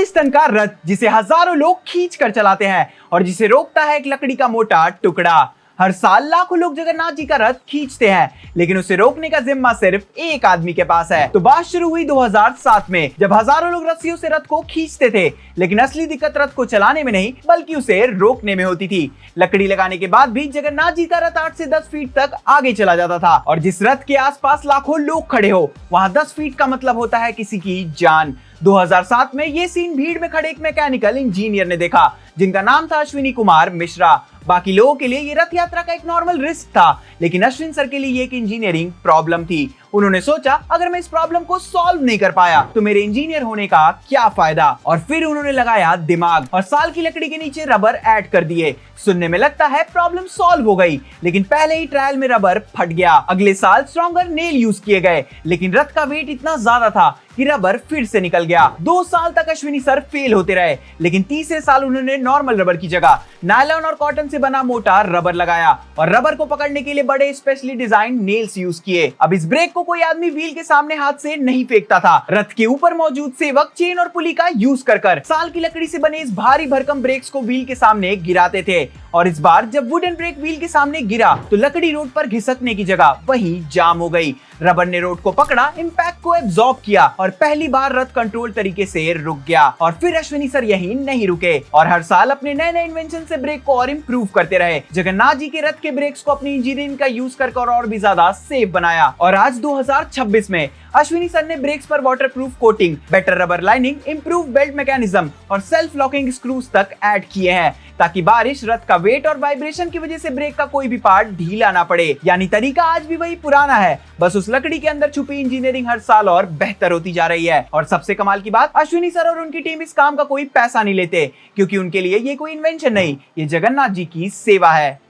40 ton का रथ जिसे हजारों लोग खींच कर चलाते हैं और जिसे रोकता है एक लकड़ी का मोटा टुकड़ा। हर साल लाखों लोग जगन्नाथ जी का रथ खींचते हैं, लेकिन उसे रोकने का जिम्मा सिर्फ एक आदमी के पास है। तो बात शुरू हुई 2007 में, जब हजारों लोग रस्सियों से रथ को खींचते थे, लेकिन असली दिक्कत रथ को चलाने में नहीं बल्कि उसे रोकने में होती थी। लकड़ी लगाने के बाद भी जगन्नाथ जी का रथ 8 से 10 फीट तक आगे चला जाता था, और जिस रथ के आसपास लाखों लोग खड़े हो, वहां 10 फीट का मतलब होता है किसी की जान। 2007 में ये सीन भीड़ में खड़े एक मैकेनिकल इंजीनियर ने देखा, जिनका नाम था अश्विनी कुमार मिश्रा। बाकी लोगों के लिए ये रथ यात्रा का एक नॉर्मल रिस्क था, लेकिन अश्विन सर के लिए ये एक इंजीनियरिंग प्रॉब्लम थी। उन्होंने सोचा, अगर मैं इस प्रॉब्लम को सॉल्व नहीं कर पाया तो मेरे इंजीनियर होने का क्या फायदा। और फिर उन्होंने लगाया दिमाग और साल की लकड़ी के नीचे रबर ऐड कर दिए। सुनने में लगता है प्रॉब्लम सॉल्व हो गई, लेकिन पहले ही ट्रायल में रबर फट गया। अगले साल स्ट्रॉन्गर नेल यूज किए गए, लेकिन रथ का वेट इतना ज्यादा था कि रबर फिर से निकल गया। 2 साल तक अश्विनी सर फेल होते रहे, लेकिन तीसरे साल उन्होंने नॉर्मल रबर की जगह नायलॉन और कॉटन से बना मोटा रबर लगाया और रबर को पकड़ने के लिए बड़े स्पेशली डिजाइन नेल्स यूज किए। अब इस ब्रेक को कोई आदमी व्हील के सामने हाथ से नहीं फेंकता था। रथ के ऊपर मौजूद सेवक चेन और पुली का यूज कर साल की लकड़ी से बने इस भारी भरकम ब्रेक्स को व्हील के सामने गिराते थे। और इस बार जब वुडन ब्रेक व्हील के सामने गिरा तो लकड़ी रोड पर घिसकने की जगह वहीं जाम हो गई। रबर ने रोड को पकड़ा, इंपैक्ट को एब्जॉर्ब किया और पहली बार रथ कंट्रोल तरीके से रुक गया। और फिर अश्विनी सर यहीं नहीं रुके और हर साल अपने नए नए इन्वेंशन से ब्रेक को और इंप्रूव करते रहे। जगन्नाथ जी के रथ के ब्रेक्स को अपनी इंजीनियरिंग का यूज कर और भी ज्यादा सेफ बनाया। और आज 2026 में अश्विनी सर ने ब्रेक्स पर waterproof coating, better rubber lining, improve belt mechanism और सेल्फ लॉकिंग स्क्रूज तक ऐड किए हैं, ताकि बारिश, रथ का वेट और वाइब्रेशन की वजह से ब्रेक का कोई भी पार्ट ढीला ना पड़े। यानी तरीका आज भी वही पुराना है, बस उस लकड़ी के अंदर छुपी इंजीनियरिंग हर साल और बेहतर होती जा रही है। और सबसे कमाल की बात, अश्विनी सर और उनकी टीम इस काम का कोई पैसा नहीं लेते, क्योंकि उनके लिए ये कोई इन्वेंशन नहीं, ये जगन्नाथ जी की सेवा है।